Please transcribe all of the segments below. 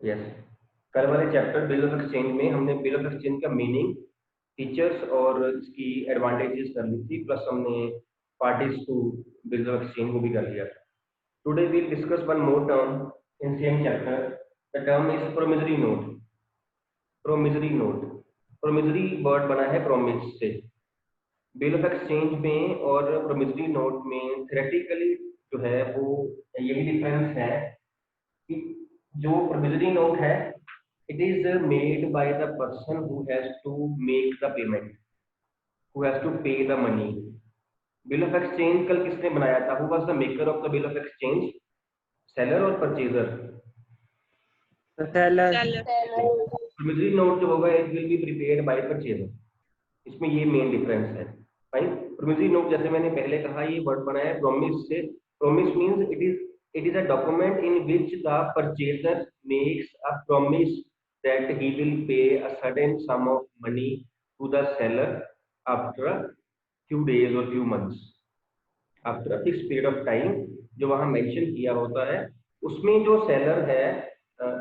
Yes, कल वाले chapter bill of exchange में हमने बिल ऑफ एक्सचेंज का मीनिंग, फीचर्स और इसकी एडवांटेजेस कर ली थी, प्लस हमने parties to bill of exchange को भी कर लिया था। Today we discuss one more term in same chapter. The term is promissory note. Promissory note, promissory word बना है प्रोमिस से। बिल ऑफ एक्सचेंज में और प्रोमिसरी नोट में थ्योरेटिकली जो है वो यही डिफरेंस है कि जो प्रोमिसरी नोट है, it is made by the person who has to make the payment, who has to pay the money. Bill of exchange कल किसने बनाया था? who was the maker of the bill of exchange? Seller और purchaser? Seller. Promissory note जो होगा it will be prepared by purchaser. इसमें ये main difference है। फाइन। प्रोमिसरी नोट जैसे मैंने पहले कहा ये वर्ड बना है प्रोमिस से। Promise means it is a document in which the purchaser makes a promise that he will pay a certain sum of money to the seller after a few days or few months, after a fixed period of time जो वहां mention किया होता है। उसमें जो seller है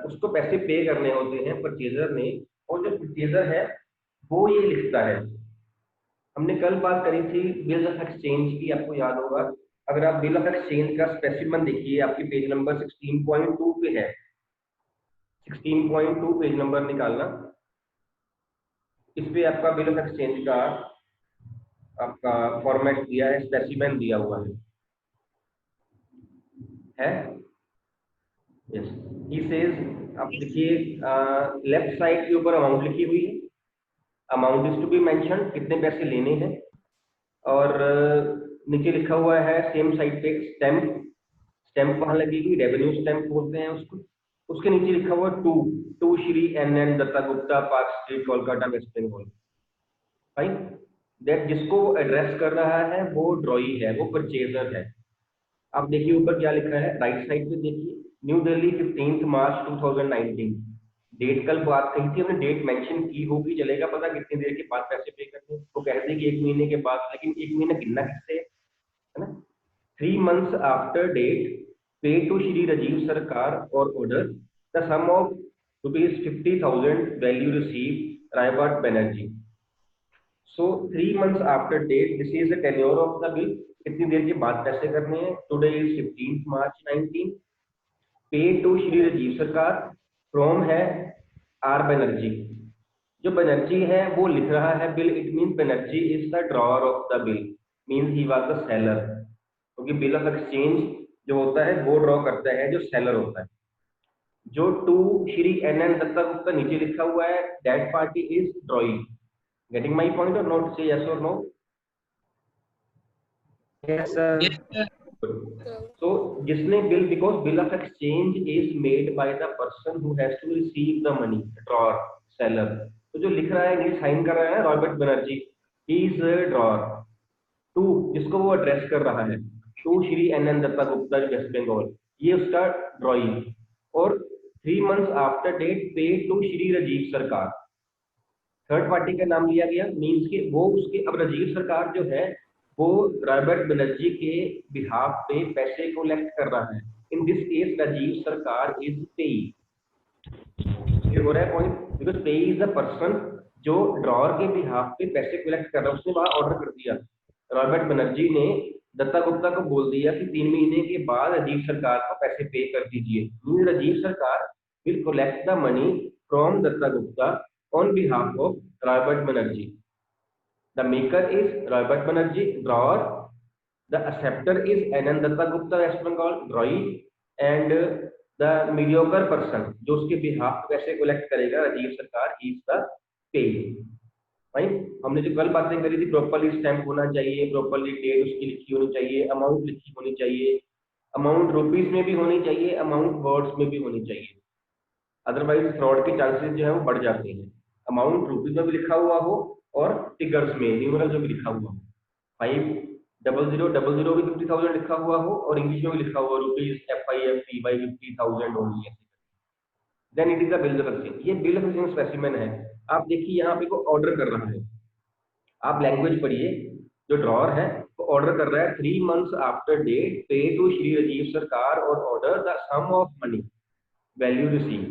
उसको पैसे पे करने होते हैं परचेजर ने, और जो परचेजर है वो ये लिखता है। हमने कल बात करी थी बिल ऑफ एक्सचेंज की, आपको याद होगा। अगर आप बिल ऑफ एक्सचेंज का स्पेसिमन देखिए, आपकी पेज नंबर 16.2 पे है। 16.2 पेज नंबर निकालना, इस पे आपका बिल ऑफ एक्सचेंज का आपका फॉर्मेट दिया है, स्पेसिमेन दिया हुआ है। यस, ही सेज, आप देखिए लेफ्ट साइड के ऊपर अमाउंट लिखी हुई है। Amount is to be mention, कितने पैसे लेने हैं। और नीचे लिखा हुआ है सेम साइड पे स्टैम्प। स्टैम्प वहां लगेगी, रेवेन्यू स्टैम्प बोलते हैं उसको। उसके नीचे लिखा हुआ to Shri NN Datta Gupta, park street, Kolkata, West Bengal. Fine. That जिसको एड्रेस कर रहा है वो ड्रॉई है, वो परचेजर है। आप देखिए ऊपर क्या लिखा है, राइट साइड पे देखिए, न्यू दिल्ली 15 मार्च 2019। डेट कल बात कही थी हमने, डेट मेंशन की होगी, चलेगा पता कितनी देर के बाद पैसे पे करने। वो कहते हैं कि 1 महीने के बाद, लेकिन 1 महीना गिनना किससे है ना। 3 months after date, pay to Shri Rajiv Sarkar or order the sum of ₹50,000 value received Raibart Banerjee. So 3 months after date, this is the tenure of the bill. कितनी देर के बाद पैसे करने हैं? Today is 15th March 19. Pay to Shri Rajiv Sarkar from है R Banerjee। जो बनर्जी है वो लिख रहा है bill, it mean Banerjee is the drawer of the bill, mean he was the seller. क्योंकि बिल ऑफ एक्सचेंज जो होता है वो ड्रॉ करता है जो सेलर होता है। जो टू श्री NN दत्ता गुप्ता नीचे लिखा हुआ है, that party is drawing. Getting my point और नोट? से यस और नो? Yes sir. तो जिसने bill, because bill of exchange is made by the person who has to receive the money, drawer, seller. तो जो लिख रहा है, ये साइन कर रहा है Robert Banerjee, he is drawer. To जिसको वो एड्रेस कर रहा है, टू श्री NN दत्ता गुप्ता वेस्ट बंगाल, ये उसका ड्रॉइंग। और 3 months after date pay to Shri Rajiv Sarkar. Third party का नाम लिया गया, मीन्स के वो उसके, अब राजीव सरकार जो है वो रॉबर्ट बनर्जी के बिहाफ पे पैसे कलेक्ट कर रहा है। इन दिस केस राजीव सरकार इज पेई। ये हो रहा है पॉइंट, बिकॉज पेई इज द पर्सन जो ड्रॉअर के बिहाफ पे पैसे कलेक्ट कर रहा है। उसने वहां ऑर्डर कर दिया, रॉबर्ट बनर्जी ने दत्ता गुप्ता को बोल दिया कि 3 महीने के बाद राजीव सरकार को पैसे पे कर दीजिए। Rajiv Sarkar will collect the money from Datta Gupta on behalf of Robert Banerjee. The maker is Robert Banerjee, drawer. The accepter is NN Datta Gupta West Bengal, drawee. And the mediocre person जो उसके बिहाफ पैसे कलेक्ट करेगा, राजीव सरकार, इज द पे। भाई हमने जो कल बातें करी थी, प्रॉपरली स्टैम्प होना चाहिए, प्रॉपरली डेट उसकी लिखी होनी चाहिए, अमाउंट लिखी होनी चाहिए, अमाउंट रुपीज में भी होनी चाहिए, अमाउंट वर्ड्स में भी होनी चाहिए, अदरवाइज फ्रॉड के चांसेस जो है वो बढ़ जाते हैं। अमाउंट रुपीज में भी लिखा हुआ हो और फिगर्स में, न्यूमरल में भी लिखा हुआ हो। 500000 भी 50,000 लिखा हुआ हो और इंग्लिश में भी लिखा हुआ rupees FIFT by 50,000 only. Then it is the bill of exchange. ये बिल ऑफ एक्सचेंज स्पेसिमेन है। आप देखिए यहाँ पे को ऑर्डर कर रहा है, आप लैंग्वेज पढ़िए। जो ड्रॉअर है वो ऑर्डर कर रहा है 3 months after date pay to Shri Rajiv Sarkar और order the sum of money value receive.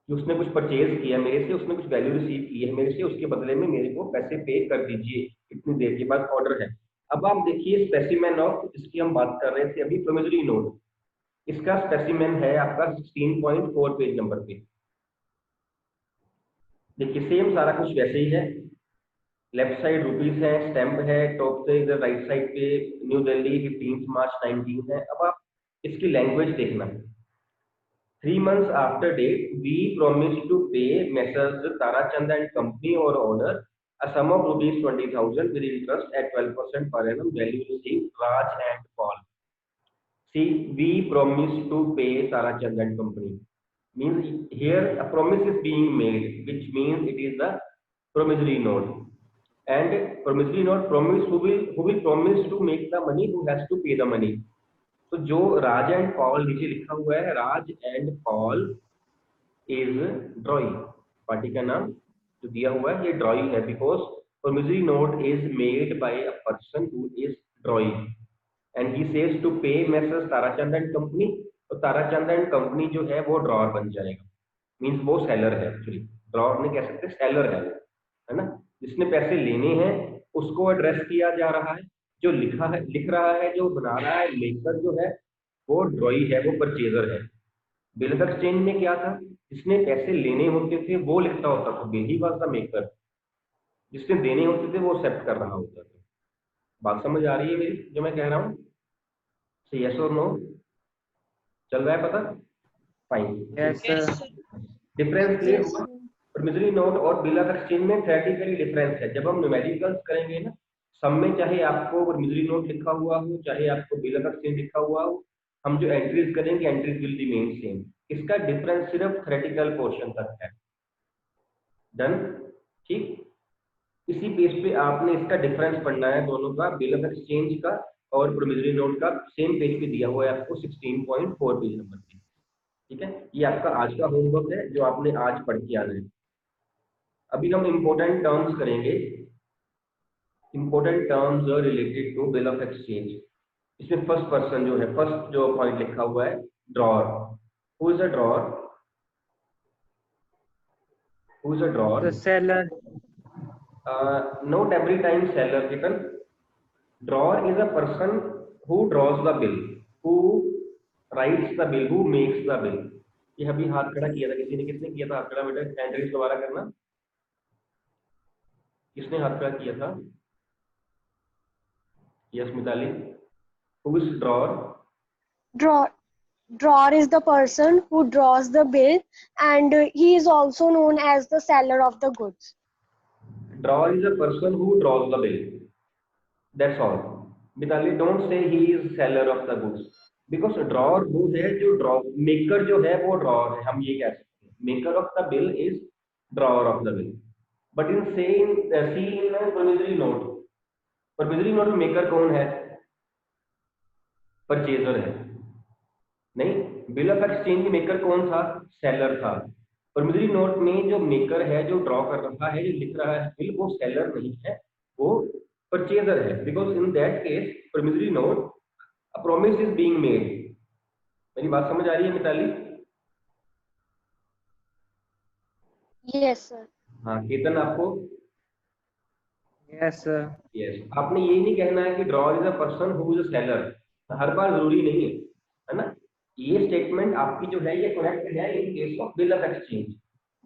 कि उसने कुछ परचेज किया मेरे से, उसने कुछ वैल्यू रिसीव की है मेरे से, उसके बदले में मेरे को पैसे पे कर दीजिए, इतनी देर के बाद ऑर्डर है। अब आप देखिए स्पेसिमेन ऑफ, जिसकी हम बात कर रहे थे अभी, प्रोमिसरी नोट, इसका स्पेसिमेन है आपका 16.4 पेज नंबर पे। देखिए सेम सारा कुछ वैसे ही है, लेफ्ट साइड रुपीस है, स्टैम्प है, टॉप से इधर राइट साइड पे न्यू दिल्ली 15 मार्च 19 है। अब आप इसकी लैंग्वेज देखना, 3 months after date, we promise to pay Messrs. Tarachand and Company or order a sum of rupees 20,000 with interest at 12% per annum, value received Raj and Paul. See, we promise to pay Tarachand and Company. Means here a promise is being made, which means it is the promissory note. And promissory note promise, who will promise to make the money, who has to pay the money. तो जो राज and Paul नीचे लिखा हुआ है, Raj and Paul is drawee, party का नाम जो दिया हुआ है ये ड्रॉई है, because promissory note is made by a person who is drawing and he says to pay Messrs. Tarachand and Company। तो ताराचंद एंड कंपनी जो है वो ड्रॉर बन जाएगा, मींस वो सेलर है, एक्चुअली ड्रॉर नहीं कह सकते, सेलर है ना, जिसने पैसे लेने हैं उसको एड्रेस किया जा रहा है, जो लिखा है लिख रहा है, जो बना रहा है लेकर जो है वो ड्रॉई है, वो परचेजर है। बिल ऑफ एक्सचेंज में क्या था, जिसने पैसे लेने होते थे वो लिखता होता था, bill he was the maker, जिसने देने होते थे वो एक्सेप्ट कर रहा होता था। बात समझ आ रही है मेरी जो मैं कह रहा हूँ? से यस और नो, चल रहा है पता? Fine. Yes, sir. Difference clear Yes, हुआ? sir. प्रॉमिसरी नोट और बिल ऑफ एक्सचेंज में थ्योरेटिकली डिफरेंस है। जब हम न्यूमेरिकल्स करेंगे ना, सब में चाहे आपको प्रॉमिसरी नोट लिखा हुआ हो, चाहे आपको बिल ऑफ एक्सचेंज लिखा हुआ हो, हम जो एंट्रीज करेंगे एंट्रीज विल रिमेन सेम। इसका डिफरेंस सिर्फ थ्योरेटिकल पोर्शन तक है। डन? ठीक, इसी बेस पे आपने इसका डिफरेंस पढ़ना है दोनों का, बिल ऑफ एक्सचेंज का और प्रोमिसरी नोट का। सेम पेज पे दिया हुआ है आपको 16.4 पेज नंबर पे। ठीक है, ये आपका आज का होमवर्क है जो आपने आज पढ़ के आना है। अभी हम इंपॉर्टेंट टर्म्स करेंगे, important terms related to bill of exchange. इसमें फर्स्ट पर्सन जो है, फर्स्ट जो पॉइंट लिखा हुआ है, drawer. Who is a drawer? Who is a drawer? The seller. Note every time seller written. Drawer is a person who draws the bill, who writes the bill, who makes the bill। ये अभी हाथ खड़ा किया था किसी ने, किसने किया था हाथ खड़ा? बेटा हैंड रेज दोबारा करना, किसने हाथ खड़ा किया था? Yes Mitali. Who is drawer? Draw Drawer is the person who draws the bill, and he is also known as the seller of the goods. Drawer is a person who draws the bill, that's all। Mitali don't say he is seller of the goods, because drawer वो है जो draw, maker जो है वो drawer है, हम ये कह सकते हैं maker of the bill is drawer of the bill. But in से इन सी इन प्रोमिसरी नोट, प्रोमिसरी नोट में मेकर कौन है? परचेजर है। नहीं, बिल ऑफ एक्सचेंज में मेकर कौन था? सेलर था। प्रोमिसरी नोट में जो मेकर है, जो ड्रॉ कर रहा है, जो लिख रहा है बिल, वो सेलर नहीं है, वो परचेजर है। Because in that case promissory note a promise is being made. मेरी बात समझ आ रही है मिताली? Yes, sir. हाँ केतन, आपको? Yes, sir. यस, आपने ये नहीं कहना है कि drawer is a person who is a seller, हर बार जरूरी नहीं है ना। ये स्टेटमेंट आपकी जो है ये करेक्ट है in case of bill of exchange,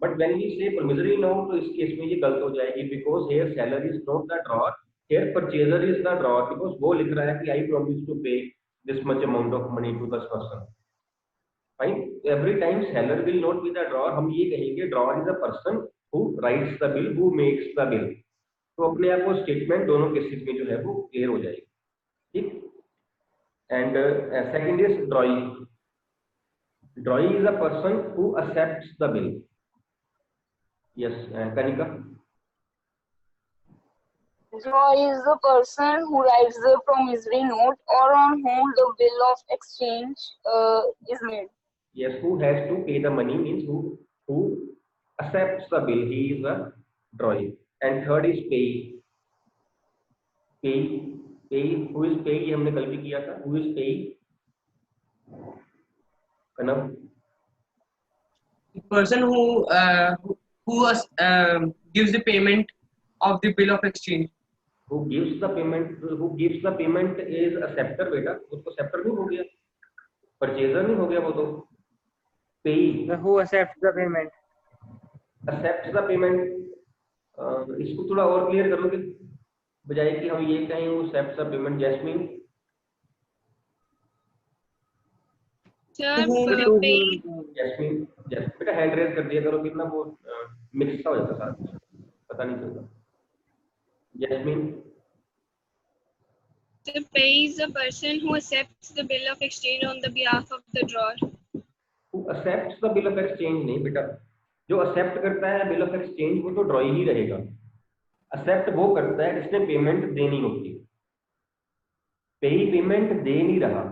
but when we say promissory note तो इस केस में ये गलत हो जाएगी, because here seller is not the drawer, here purchaser is the drawer, because वो लिख रहा है कि I promise to pay this much amount of money to this person. Fine, every time seller will not be the drawer, हम ये कहेंगे drawer is a person who rights the bill, who makes the bill. तो अपने आप वो statement दोनों cases में जो है वो क्लियर हो जाएगी। ठीक, and second is ड्रॉई। ड्रॉई is a person who accepts the bill. Yes Kanika. Drawer is the person who writes the promissory note or on whom the bill of exchange is made. Yes, who has to pay the money means who accepts the bill, he is a drawee। And third is pay। pay pay who is pay, ये हमने कल भी किया था। who is pay? Kanav? The person who gives the payment of the bill of exchange. Who gives the payment is acceptor बेटा, उसको acceptor नहीं हो गया, परचेजर नहीं हो गया वो तो, पेई Who accepts the payment? accepts the payment। इसको थोड़ा और क्लियर करोगे बजाय कि हम ये कहें वो accepts the payment। Jasmine Sir, pay jasmine बेटा हैंड रेज कर दिया करो, कितना वो मिक्स सा हो जाता साथ में, पता नहीं चलता। Jasmine the pay is the person who accepts the bill of exchange on the behalf of the drawer. who accepts the bill of exchange नहीं बेटा, जो accept करता है bill of exchange वो तो ड्रॉई ही रहेगा। accept वो करता है जिसने पेमेंट देनी होती है, पेई पेमेंट दे नहीं रहा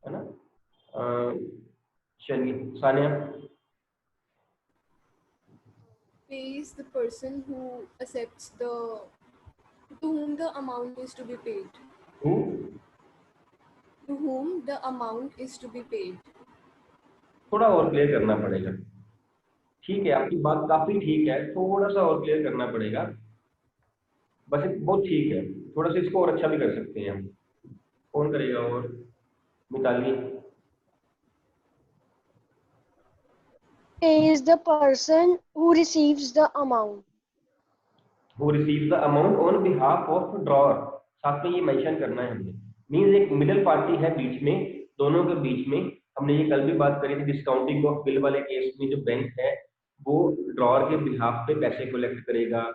है ना। चलिए Sania. Pay is the person who accepts to whom the amount is to be paid. Who? To whom the amount is to be paid. थोड़ा और क्लियर करना पड़ेगा। ठीक है, आपकी बात काफी ठीक है, थोड़ा सा और क्लियर करना पड़ेगा, बस बहुत ठीक है, थोड़ा सा इसको और अच्छा भी कर सकते हैं हम। कौन करेगा और? Mitali. Pay is the person who receives the amount. Who receives the amount on behalf of drawer, साथ में ये मेंशन करना है हमने। मींस एक मिडिल पार्टी है बीच में, दोनों के बीच में। हमने ये कल भी बात करी थी डिस्काउंटिंग ऑफ बिल वाले केस में, जो बैंक है वो ड्रॉअर के बिहाफ पे पैसे कलेक्ट करेगा।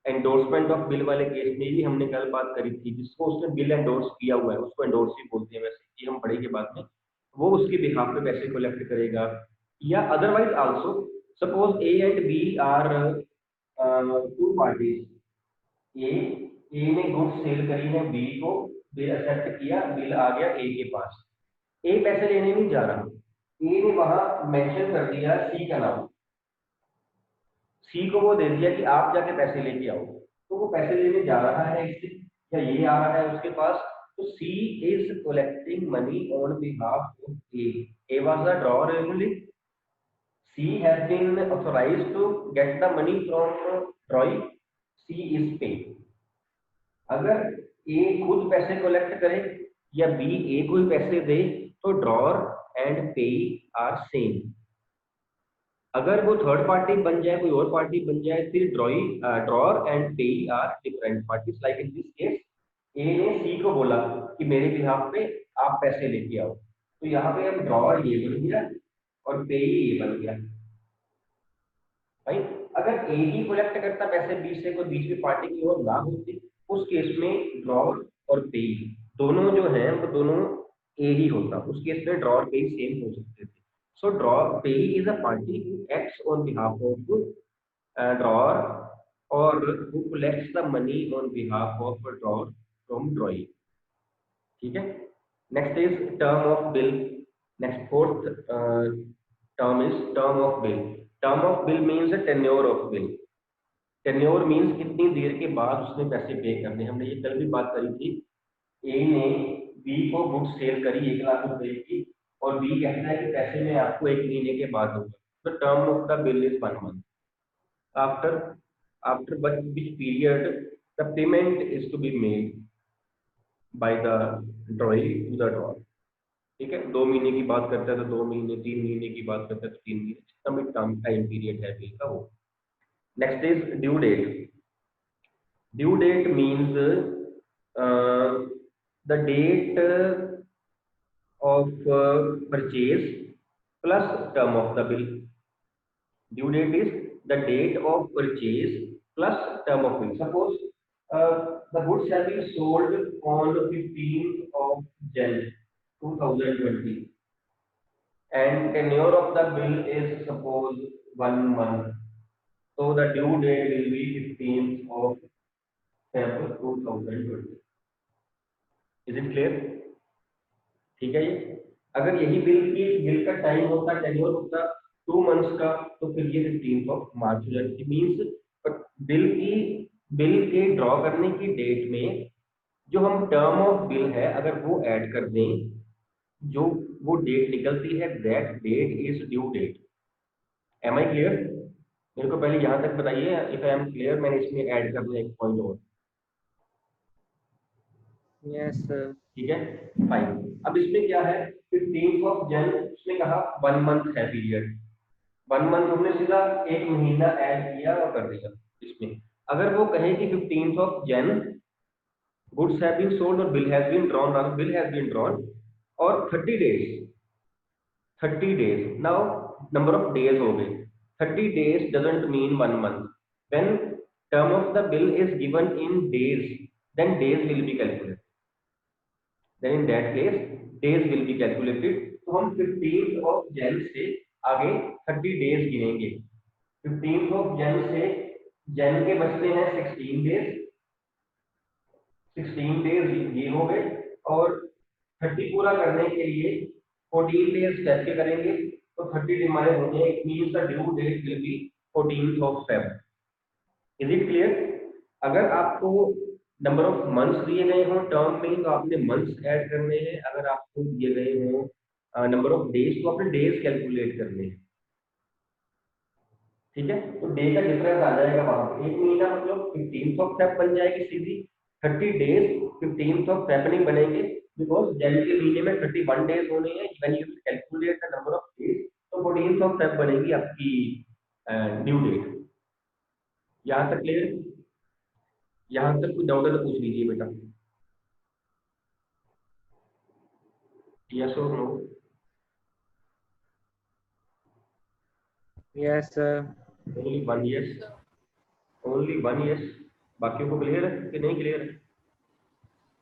एंडोर्समेंट ऑफ बिल वाले केस में भी हमने कल बात करी थी, जिसको उसने बिल एंडोर्स किया हुआ है उसको एंडोर्स ही बोलते हैं, वैसे ये हम पढ़ेंगे बाद में। वो उसके बिहाफ पे पैसे कलेक्ट करेगा। या otherwise also suppose A and B are two parties. A ने गुड्स सेल करी है बी को, बिल एक्सेप्ट किया, बिल आ गया ए के पास। ए पैसे लेने नहीं जा रहा, ए ने वहां मेंशन कर दिया सी का नाम, सी को वो दे दिया कि आप जाके पैसे लेके आओ, तो वो पैसे लेने जा रहा है इससे, या ये आ रहा है उसके पास, तो C is collecting money on behalf of A. A was the drawer only, C has been authorized to get the money from Troy, C is paid। अगर A खुद पैसे कलेक्ट करे या B A को ही पैसे दे तो drawer and payee are same. अगर वो थर्ड पार्टी बन जाए, कोई और पार्टी बन जाए, फिर drawer and payee are different parties. Like in this case A ने C को बोला कि मेरे बिहाफ पे आप पैसे लेके आओ, तो यहाँ पे अब ड्रॉअर ये बन गया और पे ये बन गया भाई। अगर ए ही कलेक्ट करता पैसे बी से, कोई बीच में पार्टी की और ना होती, उस केस में ड्रॉअर और पे दोनों जो हैं वो दोनों ए ही होता, उस केस में ड्रॉअर पे सेम हो सकते थे। So drawer pay is a party who acts on behalf of drawer और who collects the money on behalf of drawer from drawee. ठीक है, next is term of bill. Next fourth term is term of bill. Term of bill means tenure of bill. Tenure means कितनी देर के बाद उसने पैसे पे करने। हमने ये कल भी बात करी थी, ए ने बी को बुक सेल करी 1 लाख रुपए की, और बी कहता है कि पैसे मैं आपको 1 महीने के बाद दूंगा, तो term of the bill is 1 month. After which period the payment is to be made by the drawee to the drawer। ठीक है, 2 महीने की बात करता है तो 2 महीने, 3 महीने की बात करता है तो 3 महीने, जितना भी टाइम पीरियड है बिल का वो। Next is due date. Due date means the date of purchase plus term of the bill. Due date is the date of purchase plus term of bill. Suppose the goods have been sold on 15th of January 2020 and tenure of the bill is suppose 1 month, so the due date will be 15th of February 2020। is it clear? ठीक है, ये अगर यही bill का time होता, tenure होता 2 months का, तो फिर ये 15th of मार्च हो जाती। मीन्स बिल के ड्रॉ करने की डेट में जो हम टर्म ऑफ बिल है अगर वो ऐड कर दें, जो वो डेट निकलती है, that date is due date. Am I clear? मेरे को पहले यहाँ तक बताइए, इफ आई एम क्लियर मैंने इसमें ऐड करना एक पॉइंट और। Yes, sir. ठीक है, फाइन। अब इसमें क्या है, 15th ऑफ जन उसने कहा 1 मंथ है पीरियड, 1 मंथ हमने सीधा 1 महीना ऐड किया और कर दिया इसमें। अगर वो कहे कि 15th of Jan goods have been sold और बिल हैज बीन ड्रॉन, और बिल हैज बीन ड्रॉन और 30 days now number of days हो गए। 30 days doesn't mean 1 month. When term of the bill is given in days, then days will be calculated, then in that case days will be calculated। तो हम 15th of जन से आगे 30 days गिनेंगे। 15th of जन से जन के बचते हैं 16 डेज, 16 डेज ये हो गए, और 30 पूरा करने के लिए 14 डेज स्टेप के करेंगे, तो 30 दिन हमारे होंगे। It means the due date will be 14th of Feb. Is it clear? अगर आपको नंबर ऑफ मंथ्स दिए गए हों टर्म में तो आपने मंथ्स ऐड करने हैं, अगर आपको दिए गए हों नंबर ऑफ डेज तो आपने डेज कैलकुलेट करने हैं। ठीक है, तो डे का डिफरेंस आ जाएगा वहां पे। एक महीना मतलब 15th ऑफ फेब बन जाएगी सीधी, 30 डेज 15th ऑफ फेब नहीं बनेंगे, बिकॉज जन के महीने में 31 डेज होने हैं। When you will calculate the number of days तो 14th ऑफ फेब बनेगी आपकी ड्यू डेट। यहाँ तक क्लियर? यहाँ तक कोई डाउट है तो पूछ लीजिए बेटा, यस और no? Yes, sir. Only 1 yes, only 1 yes. बाकियों को क्लियर है कि नहीं क्लियर है?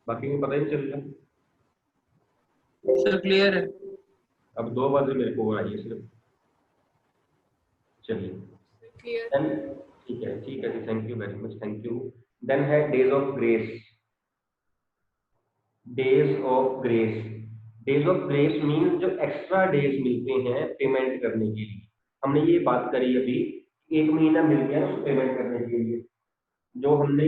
बाकी को पता ही नहीं चल रहा। Sir, clear है। अब 2 बातें मेरे को आई है सिर्फ। चलिए Clear. देन ठीक है जी, thank you very much, thank you. Then है days of grace. Days of grace, days of grace mean जो एक्स्ट्रा डेज मिलते हैं पेमेंट करने के लिए। हमने ये बात करी अभी, 1 महीना मिल गया उसको पेमेंट करने के लिए। जो हमने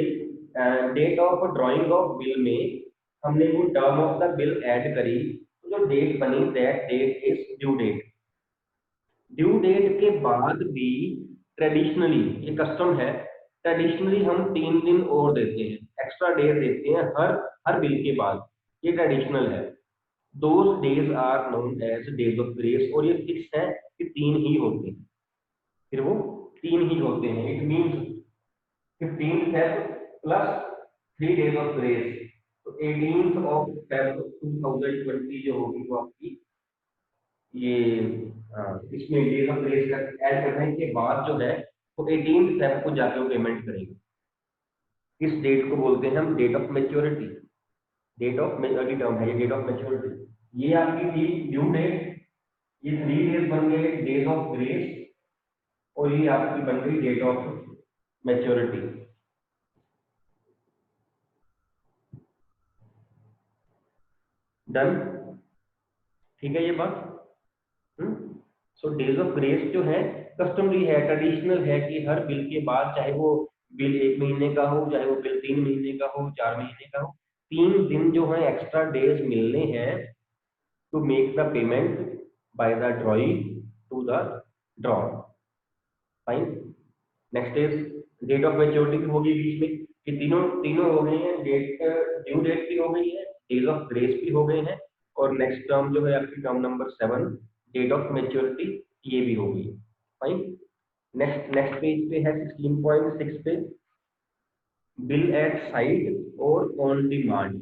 date of drawing of bill में हमने वो term of the bill add करी, तो जो डेट बनी that date is due date. Due date के बाद भी ट्रेडिशनली ये कस्टम है, ट्रेडिशनली हम 3 दिन और देते हैं, एक्स्ट्रा डेज देते हैं हर बिल के बाद। ये ट्रेडिशनल है। Those days are known as days of grace, और ये फिक्स है कि 3 ही होते हैं, फिर वो 3 ही होते हैं। It means 15th Feb plus 3 days of grace, तो 18th ऑफ फेब 2020 जो होगी वो आपकी ये इसमें डेज ऑफ ग्रेस ऐड करने के बाद जो है वो 18th फेब को जाके वो पेमेंट करेंगे। इस डेट को बोलते हैं हम date of maturity. Date of maturity term है ये, डेट ऑफ मैच्योरिटी। ये आपकी थी ड्यू डेट, ये 3 डेज बन गए डेज ऑफ ग्रेस, और ये आपकी बन गई डेट ऑफ मैच्योरिटी। डन? ठीक है ये बात। सो डेज ऑफ ग्रेस जो है कस्टमरी है, ट्रेडिशनल है कि हर बिल के बाद, चाहे वो बिल 1 महीने का हो, चाहे वो बिल 3 महीने का हो, 4 महीने का हो, 3 दिन जो है एक्स्ट्रा डेज मिलने हैं to make the payment by the drawee to the drawer. Fine. Next is date of maturity होगी बीच में, कि तीनों हो गई हैं, डेट ड्यू डेट भी हो गई है, डेज ऑफ ग्रेस भी हो गए हैं, और नेक्स्ट टर्म जो है आपकी term number 7 date of maturity ये भी हो गई। फाइन। नेक्स्ट पेज पे है 16.6 पे बिल एट साइट और on demand.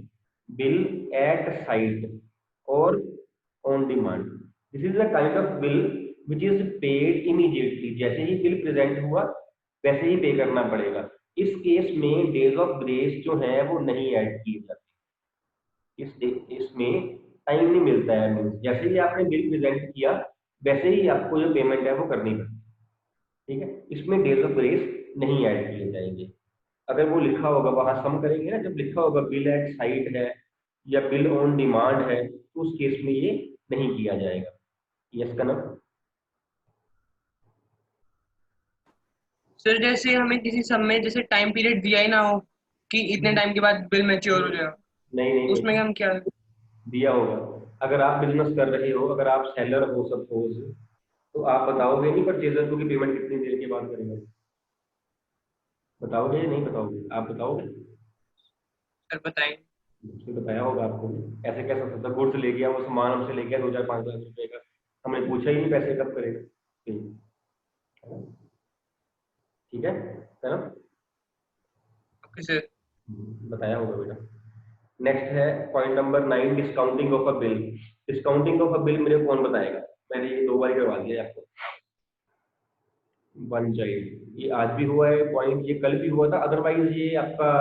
Bill at sight और on demand, this is the kind of bill which is paid immediately. जैसे ही बिल प्रेजेंट हुआ वैसे ही पे करना पड़ेगा। इस केस में डेज ऑफ ग्रेस जो है वो नहीं ऐड किए जाते, इसमें टाइम नहीं मिलता है। मीन्स जैसे ही आपने बिल प्रेजेंट किया वैसे ही आपको जो पेमेंट है वो करनी पड़ती है। ठीक है, इसमें डेज ऑफ ग्रेस नहीं ऐड किए जाएंगे। अगर वो लिखा होगा, वहां सम करेंगे ना, जब लिखा होगा बिल एट साइट है या बिल ऑन डिमांड है, तो उस केस में ये नहीं किया जाएगा। यस का नाम सर जैसे हमें किसी सब में जैसे टाइम पीरियड दिया ही ना हो कि इतने टाइम के बाद बिल मैच्योर हो जाएगा, नहीं उसमें हम क्या दिया होगा। अगर आप बिजनेस कर रहे हो, अगर आप सेलर हो सपोज, तो आप बताओगे नहीं परचेजर को कि पेमेंट कितनी देर के बाद करेंगे? बताओगे या नहीं बताओगे? आप बताओगे? सर बताएं। उसने बताया होगा आपको। ऐसे कैसा सकता, गुड्स ले गया, वो सामान हमसे ले गया 2,000-5,000 रुपए का, हमने पूछा ही नहीं पैसे कब करेगा। ठीक है ना? Okay sir. बताया होगा बेटा। नेक्स्ट है point number 9, discounting of a bill. Discounting of a bill मेरे को कौन बताएगा? मैंने ये 2 बार करवा दिया आपको। वन चाइल्ड, ये आज भी हुआ है पॉइंट, ये कल भी हुआ था, अदरवाइज ये आपका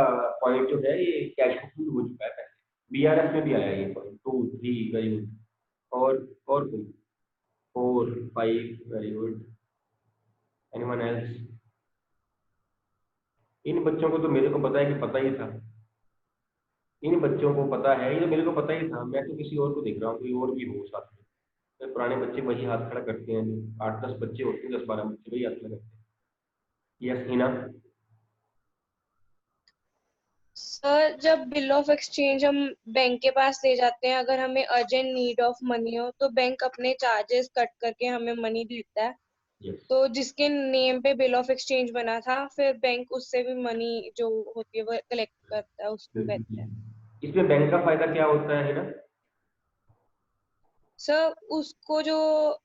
पॉइंट जो है ये कैश बुक हो चुका है पहले, बीआरएस में भी आया ये पॉइंट। 2 3 very good. और कोई 4 5 वेरी गुड। Anyone else? इन बच्चों को तो मेरे को पता है कि पता ही था, इन बच्चों को पता है, ये तो मेरे को पता ही था। मैं तो किसी और को देख रहा हूँ, कोई और भी हो साथ में। तो पुराने बच्चे वही हाथ खड़ा करते हैं, 8-10 बच्चे होते हैं, 10-12 बच्चे वही हाथ खड़ा करते हैं। यस हिना? सर जब बिल ऑफ एक्सचेंज हम बैंक के पास ले जाते हैं, अगर हमें अर्जेंट नीड ऑफ मनी हो तो बैंक अपने चार्जेस कट करके हमें मनी देता है। यस। तो जिसके नेम पे बिल ऑफ एक्सचेंज बना था, फिर बैंक उससे भी मनी जो होती है वो कलेक्ट करता है, उसको कहते हैं। इसमें बैंक का फायदा क्या होता है ना? सर उसको जो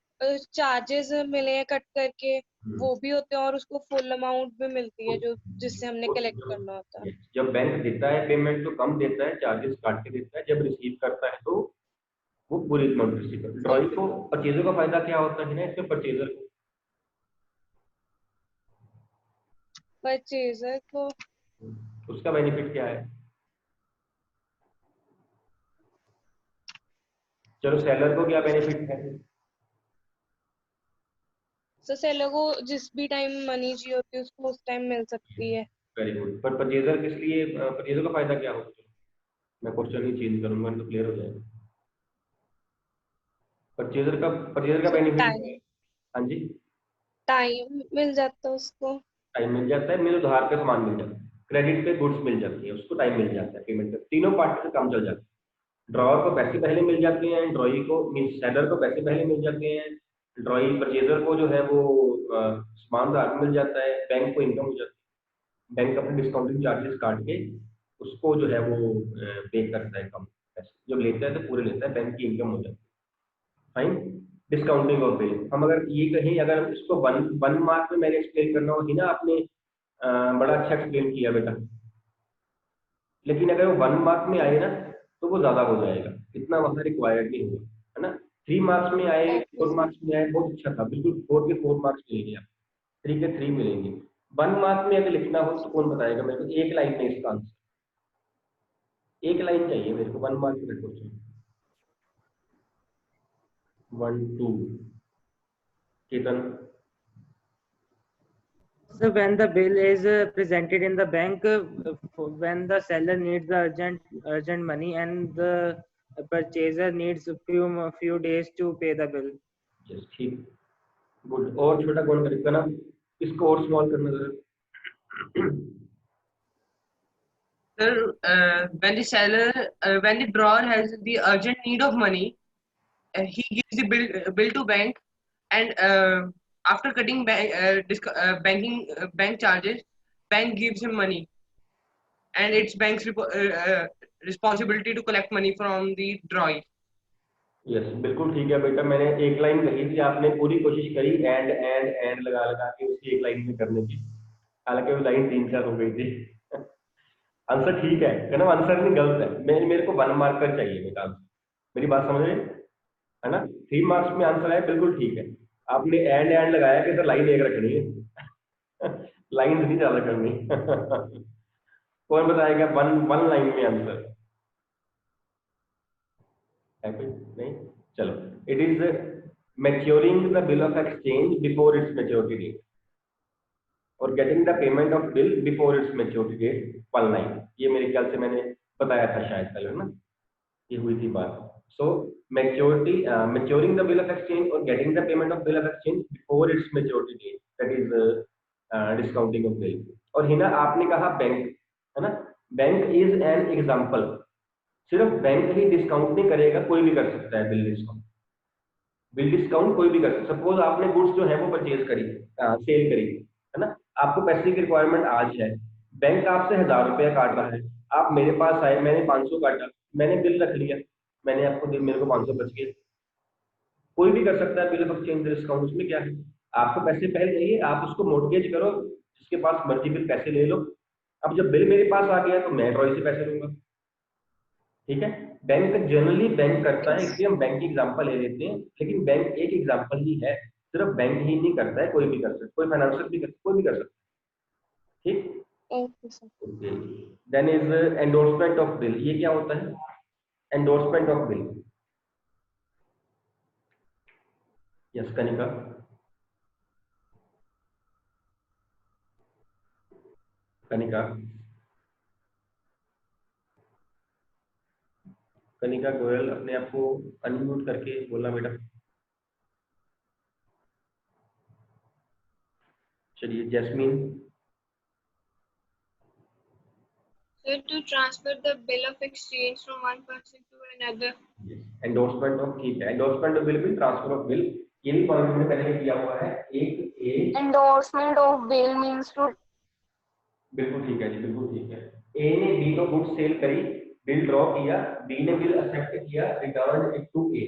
चार्जेस मिले हैं कट करके वो भी होते हैं, और उसको फुल अमाउंट भी मिलती है जो जिससे हमने कलेक्ट करना होता है। जब बैंक देता है पेमेंट तो कम देता है, चार्जेस काट के देता है, जब रिसीव करता है तो वो पूरी अमाउंट रिसीव करता है। ड्रॉइंग को परचेजर का फायदा क्या होता है ना इसमें? परचेजर को उसका बेनिफिट क्या है? चलो सेलर को क्या बेनिफिट है? तो सेलर को जिस भी टाइम मनी चाहिए होती है उसको उस टाइम मिल सकती है। Very good. पर परचेजर किस लिए, परचेजर का फायदा क्या होगा? मैं क्वेश्चन ही चेंज करूंगा तो क्लियर हो जाएगा। परचेजर का बेनिफिट क्या है? हाँ जी। टाइम मिल जाता है उसको। टाइम मिल जाता है, मेरे उधार पे सामान मिल जाता है, क्रेडिट पे गुड्स मिल जाती है, उसको टाइम मिल जाता है, पेमेंट का, तीनों पार्टी से काम चल जाता है। ड्रॉअर को पैसे पहले मिल जाते हैं, ड्रॉई को मीन सेलर को पैसे पहले मिल जाते हैं, ड्रॉई परचेजर को जो है वो सामान उधार में मिल जाता है, बैंक को इनकम हो जाती है, बैंक अपने डिस्काउंटिंग चार्जेस काट के उसको जो है वो पे करता है कम पैसे, जब लेता है तो पूरे लेता है, बैंक की इनकम हो जाती है। फाइन। डिस्काउंटिंग ऑफ बिल, हम अगर ये कहें, अगर इसको वन मार्क में मैंने एक्सप्लेन करना हो, ना आपने बड़ा अच्छा एक्सप्लेन किया बेटा, लेकिन अगर वो 1 मार्क में आए ना तो वो ज्यादा हो जाएगा, इतना वहां रिक्वायर्ड नहीं होगा, है ना? 3 मार्क्स में आए, 4 मार्क्स में आए, बहुत अच्छा था, बिल्कुल 4 के 4 मार्क्स मिलेंगे आप, 3 के 3 मिलेंगे। 1 मार्क में अगर लिखना हो तो कौन बताएगा मेरे को? एक लाइन में इसका आंसर, एक लाइन चाहिए मेरे को 1 मार्क में question. 1 2 Ketan? So when the bill is presented in the bank, when the seller needs the urgent money and the purchaser needs few days to pay the bill. Yes, ठीक, good. और छोटा कौन करेगा ना? इसको और स्मॉल करना जरा। Sir, when the drawer has the urgent need of money, he gives the bill to bank, and after cutting bank charges, bank gives him money, and it's bank's responsibility to collect money from the drawer. Yes, बिल्कुल ठीक है बेटा, मैंने एक line कही थी, आपने पूरी कोशिश करी एंड लगा लगा के उसी एक लाइन में करने की, हालांकि वो लाइन 3-4 हो गई थी। आंसर ठीक है ना? आंसर नहीं गलत है, मेरे को 1 मार्क का चाहिए बेटा आंसर, मेरी बात समझ रहे है ना? 3 मार्क्स में आंसर है, बिल्कुल ठीक है। आपने एंड लगाया कि सर लाइन एक रखनी है, लाइन नहीं ज्यादा करनी। कौन बताएगा 1 लाइन में आंसर है? कोई नहीं? चलो, it is maturing the bill of exchange before its maturity date और getting the payment of bill before its maturity date 1 line. ये मेरे ख्याल से मैंने बताया था शायद कल, है ना? ये हुई थी बात। So maturing the bill of exchange और getting the payment of bill of exchange before its maturity date, that is discounting of bill. और हिना आपने कहा बैंक, है ना? बैंक इज एन एग्जाम्पल, सिर्फ बैंक ही डिस्काउंट नहीं करेगा, कोई भी कर सकता है बिल डिस्काउंट। बिल डिस्काउंट कोई भी कर सकता है। सपोज आपने गुड्स जो है वो परचेज करी, सेल करी, है ना, आपको पैसे की रिक्वायरमेंट आज है, बैंक आपसे 1000 रुपया काट रहा है, आप मेरे पास आए, मैंने 500 काटा, मैंने बिल रख लिया, मैंने आपको दिया, मेरे को 500 बच गए। कोई भी कर सकता है बिल ऑफ एक्सचेंज डिस्काउंट, उसमें क्या है, आपको पैसे पहले चाहिए, आप उसको मोर्टगेज करो, जिसके पास मर्जी बिल पैसे ले लो। अब जब बिल मेरे पास आ गया तो मैं ड्रॉई से पैसे लूंगा, ठीक है। बैंक जनरली बैंक करता है, इसलिए हम बैंक की एग्जांपल ले लेते हैं, लेकिन बैंक एक एग्जांपल ही है, सिर्फ बैंक ही नहीं करता है, कोई भी कर सकता है, कोई फाइनेंशियल भी कोई भी कर सकता है, ठीक। Okay, sir. Okay, then is endorsement of bill. ये क्या होता है, endorsement of bill? Yes Kanika. Kanika, Kanika Goyal, अपने आप को अनम्यूट करके बोलना बेटा। चलिए Jasmine. So to transfer the bill of exchange from one person to another. Endorsement of, ठीक है, एंडोर्समेंट ऑफ बिल भी ट्रांसफर ऑफ बिल, ये भी पॉइंट में पहले किया हुआ है। एक Endorsement of bill means to बिल्कुल ठीक है जी, बिल्कुल ठीक है। ए ने बी को गुड्स सेल करी, बिल ड्रॉ किया, बी ने बिल एक्सेप्ट किया, return it to A,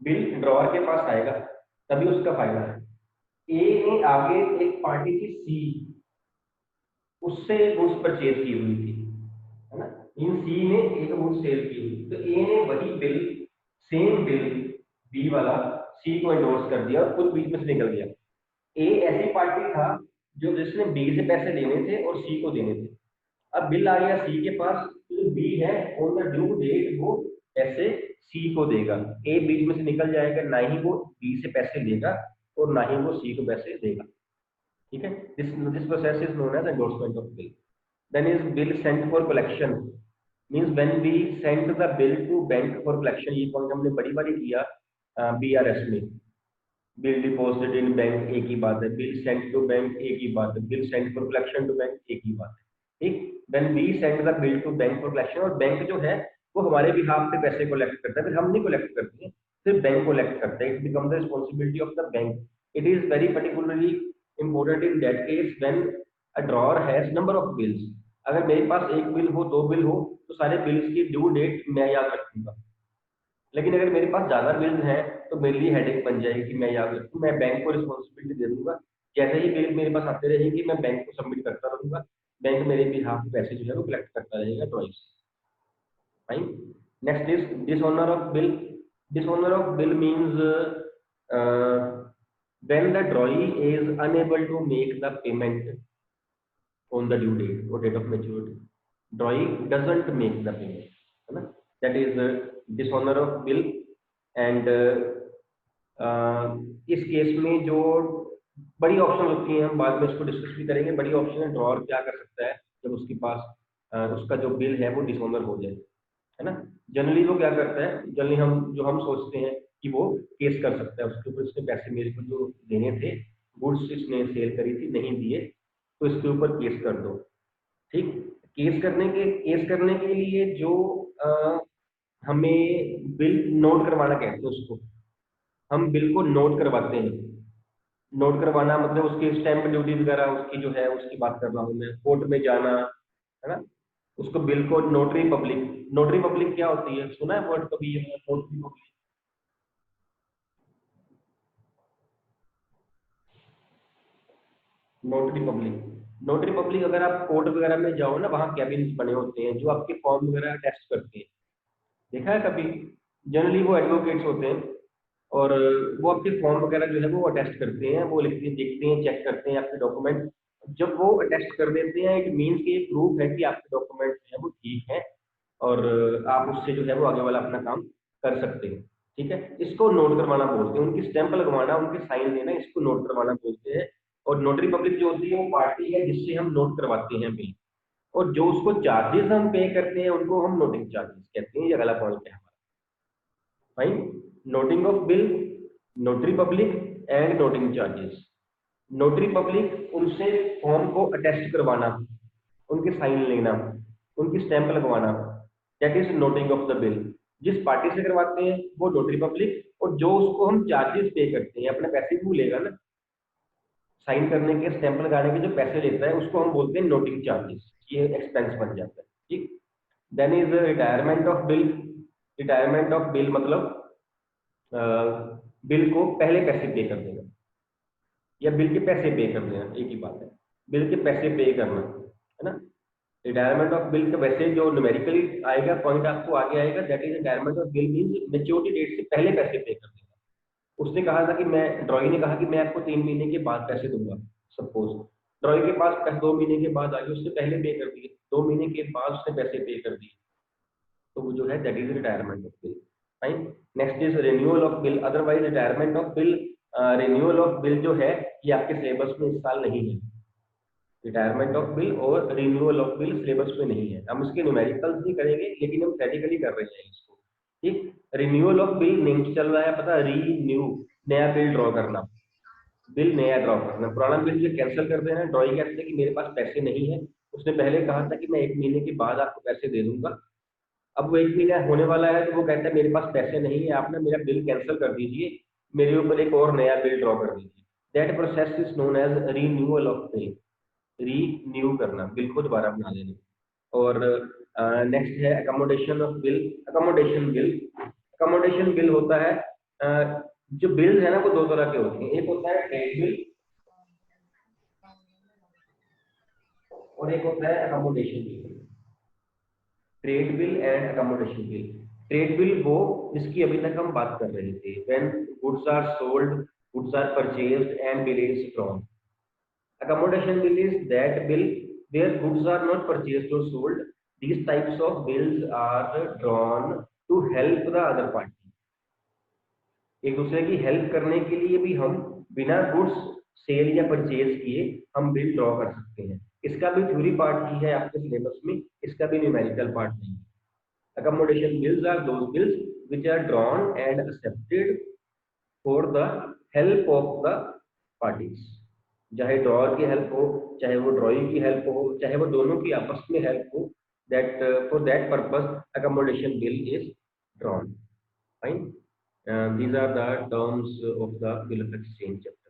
bill drawer के पास आएगा, तभी उसका फायदा है। ए ने आगे एक पार्टी थी सी, उससे गुड्स परचेज की हुई थी, है ना, इन सी ने एक गुड्स सेल की हुई, तो ए ने वही बिल, सेम बिल बी वाला सी को एंडोर्स कर दिया और खुद बीच में से निकल गया। ए ऐसी पार्टी था जो जिसने बी से पैसे लेने थे और सी को देने थे। अब बिल आ गया सी के पास, तो बी है ऑन द ड्यू डेट वो पैसे सी को देगा, ए बीच में से निकल जाएगा, ना ही वो बी से पैसे लेगा और ना ही वो सी को पैसे देगा, ठीक है। This process is known as endorsement of bill. Then is bill sent for collection, means when we send the bill to bank for collection. ये पॉइंट हमने बड़ी बारी किया बीआरएस में। बिल डिपॉजिटेड इन बैंक एक ही बात है, बिल सेंट टू बैंक एक ही बात है, bill sent for collection to bank एक ही बात है, ठीक। When we send the bill to bank for collection, और बैंक जो है वो हमारे बिहाफ पे पैसे कलेक्ट करता है, फिर हम नहीं कलेक्ट करते हैं, सिर्फ बैंक कलेक्ट करता है। It become the responsibility of the bank. It is very particularly important in that case when a drawer has number of bills. अगर मेरे पास एक बिल हो, दो बिल हो, तो सारे बिल्स की ड्यू डेट मैं याद रखूंगा, लेकिन अगर मेरे पास ज्यादा बिल है तो मेरे लिए हेडेक बन जाएगी कि मैं याद रखूं, मैं बैंक को रिस्पॉन्सिबिलिटी दे दूंगा, जैसे ही बिल मेरे पास आते रहेंगे मैं बैंक को सबमिट करता रहूंगा, बैंक मेरे बिहाफ पे पैसे जो है वो कलेक्ट करता रहेगा twice, fine. Next is dishonour of bill. Dishonour of bill means when the drawee is unable to make the payment on the due date और date of maturity, drawee doesn't make the payment, है ना, that is dishonour of bill. And इस case में जो बड़ी option होती हैं, हम बाद में इसको डिस्कस भी करेंगे, बड़ी ऑप्शन है ड्रॉअर क्या कर सकता है जब उसके पास उसका जो बिल है वो डिसऑनर हो जाए, है ना। जनरली वो क्या करता है, जनरली हम सोचते हैं कि वो केस कर सकता है उसके ऊपर, इसने पैसे मेरे को जो देने थे, गुड्स इसने सेल करी थी नहीं दिए, तो इसके ऊपर केस कर दो, ठीक। केस करने के लिए जो हमें बिल नोट करवाना कहते हैं, उसको हम बिल को नोट करवाते हैं। नोट करवाना मतलब उसकी स्टैंप ड्यूटी वगैरह उसकी जो है उसकी बात कर रहा हूँ मैं, कोर्ट में जाना, है ना, उसको बिल को नोटरी पब्लिक। नोटरी पब्लिक क्या होती है, सुना है वर्ड कभी? Notary public, notary public, notary public अगर आप कोर्ट वगैरह में जाओ ना, वहाँ कैबिन बने होते हैं जो आपके फॉर्म वगैरह टेस्ट करते हैं, देखा है कभी? जनरली वो एडवोकेट्स होते हैं और वो आपके फॉर्म वगैरह जो है वो अटेस्ट करते हैं, वो लिखते देखते हैं, चेक करते हैं आपके डॉक्यूमेंट। जब वो अटेस्ट कर देते हैं, इट मीन्स कि ये प्रूफ है कि आपके डॉक्यूमेंट जो है वो ठीक है और आप उससे जो है वो आगे वाला अपना काम कर सकते हैं, ठीक है। इसको नोट करवाना बोलते हैं, उनकी स्टैंप लगवाना, उनके साइन देना, इसको नोट करवाना बोलते हैं। और नोटरी पब्लिक जो होती है वो पार्टी है जिससे हम नोट करवाते हैं बिल, और जो उसको चार्जेस हम पे करते हैं उनको हम नोटिंग चार्जेस कहते हैं। ये अगला पॉइंट है हमारा, fine. Noting of bill, notary public and noting charges. Notary public उनसे फॉर्म को अटेस्ट करवाना, उनके साइन लेना, उनकी स्टैंप लगवाना, that is noting of the bill. जिस पार्टी से करवाते हैं वो नोटरी पब्लिक, और जो उसको हम चार्जेस पे करते हैं, अपने पैसे भी लेगा ना, साइन करने के, स्टैंप लगाने के जो पैसे लेता है उसको हम बोलते हैं नोटिंग चार्जेस, ये एक्सपेंस बन जाता है। ठीक, then is retirement of bill. Retirement of bill मतलब बिल को पहले पैसे पे कर देना या बिल के पैसे पे कर देना, एक ही बात है, बिल के पैसे पे करना, है ना। रिटायरमेंट ऑफ बिल का वैसे जो न्यूमेरिकली आएगा पॉइंट आपको आगे आएगा, that is retirement of bill means maturity date से पहले पैसे पे कर देना। उसने कहा था कि मैं, ड्रॉई ने कहा कि मैं आपको 3 महीने के बाद पैसे दूंगा, सपोज ड्रॉई के पास 2 महीने के बाद आ गए, उससे पहले पे कर दिए, 2 महीने के बाद उसने पैसे पे कर दिए, तो वो जो है that is retirement of bill. Fine. Next is renewal of bill. Otherwise retirement of bill, renewal of bill जो है ये आपके सिलेबस में इस साल नहीं है। रिटायरमेंट ऑफ बिल और रिन्यूअल ऑफ बिल सिलेबस में नहीं है, हम उसके न्यूमेरिकल्स नहीं करेंगे लेकिन हम थेरेटिकली कर रहे हैं इसको। ठीक, रिन्यूअल ऑफ बिल नेक्स्ट चल रहा है, पता, रीन्यू, नया बिल ड्रॉ करना, बिल नया ड्रॉ करना, पुराना बिल जो कैंसिल कर देना। ड्रॉई कहते हैं कि मेरे पास पैसे नहीं है, उसने पहले कहा था कि मैं 1 महीने के बाद आपको पैसे दे दूंगा, अब वो 1 महीना होने वाला है तो वो कहता है मेरे पास पैसे नहीं है, आप ना मेरा बिल कैंसिल कर दीजिए, मेरे ऊपर एक और नया बिल ड्रॉ कर दीजिए। That process is known as renewal of bill. Renew करना, बिल को दोबारा बना देना। और नेक्स्ट है accommodation of bill. Accommodation bill, accommodation bill होता है जो बिल्स है ना वो 2 तरह के होते हैं, एक होता है ट्रेड बिल और एक होता है accommodation bill. Trade bill and accommodation bill. Trade bill वो जिसकी अभी तक हम बात कर रहे थे, when goods are sold, goods are purchased and bill is drawn. Accommodation bill is that bill where goods are not purchased or sold. These types of bills are drawn to help the other party. एक दूसरे की help करने के लिए भी हम बिना goods sale या परचेज किए हम बिल ड्रॉ कर सकते हैं। इसका भी थ्योरी पार्ट ही है आपके सिलेबस में, इसका भी न्यूमेरिकल पार्ट नहीं है। Accommodation bills are those bills which are drawn and accepted for the help of the parties. चाहे ड्रॉअर की हेल्प हो, चाहे वो ड्रॉइंग की हेल्प हो, चाहे वो दोनों की आपस में हेल्प हो, that for that purpose accommodation bill is drawn. Fine, these are the terms of the bill of exchange chapter.